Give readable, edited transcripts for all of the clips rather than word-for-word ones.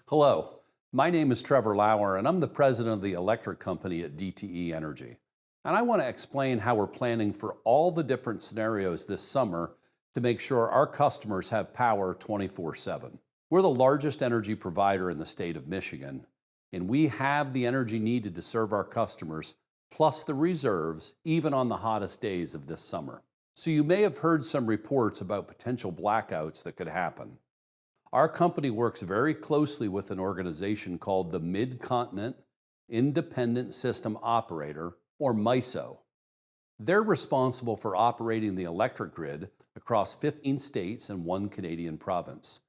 Hello, my name is Trevor Lauer, and I'm the president of the electric company at DTE Energy. And I want to explain how we're planning for all the different scenarios this summer to make sure our customers have power 24/7. We're the largest energy provider in the state of Michigan, and we have the energy needed to serve our customers, plus the reserves, even on the hottest days of this summer. So you may have heard some reports about potential blackouts that could happen. Our company works very closely with an organization called the Mid-Continent Independent System Operator, or MISO. They're responsible for operating the electric grid across 15 states and one Canadian province.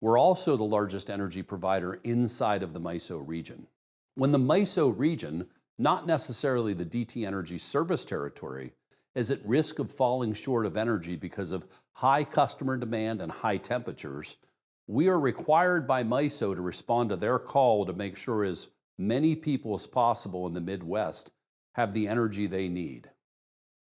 We're also the largest energy provider inside of the MISO region. When the MISO region, not necessarily the DTE Energy service territory, is at risk of falling short of energy because of high customer demand and high temperatures, we are required by MISO to respond to their call to make sure as many people as possible in the Midwest have the energy they need.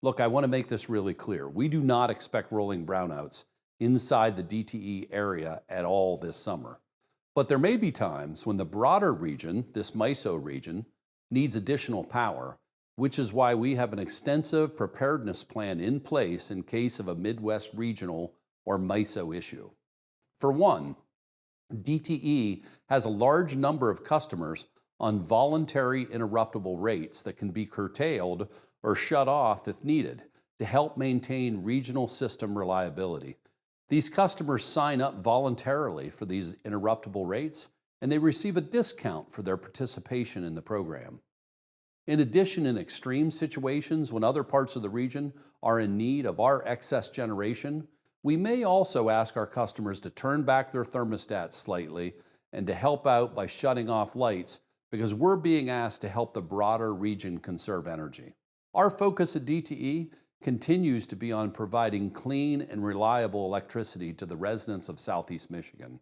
Look, I want to make this really clear. We do not expect rolling brownouts inside the DTE area at all this summer. But there may be times when the broader region, this MISO region, needs additional power, which is why we have an extensive preparedness plan in place in case of a Midwest regional or MISO issue. For one, DTE has a large number of customers on voluntary interruptible rates that can be curtailed or shut off if needed to help maintain regional system reliability. These customers sign up voluntarily for these interruptible rates, and they receive a discount for their participation in the program. In addition, in extreme situations when other parts of the region are in need of our excess generation, we may also ask our customers to turn back their thermostats slightly and to help out by shutting off lights because we're being asked to help the broader region conserve energy. Our focus at DTE continues to be on providing clean and reliable electricity to the residents of Southeast Michigan.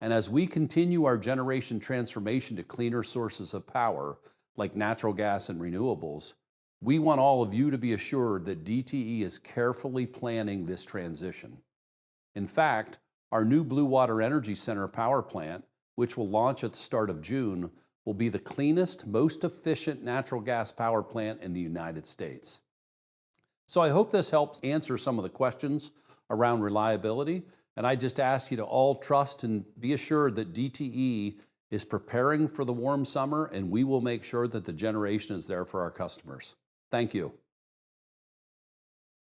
And as we continue our generation transformation to cleaner sources of power, like natural gas and renewables, we want all of you to be assured that DTE is carefully planning this transition. In fact, our new Blue Water Energy Center power plant, which will launch at the start of June, will be the cleanest, most efficient natural gas power plant in the United States. So I hope this helps answer some of the questions around reliability, and I just ask you to all trust and be assured that DTE is preparing for the warm summer, and we will make sure that the generation is there for our customers. Thank you.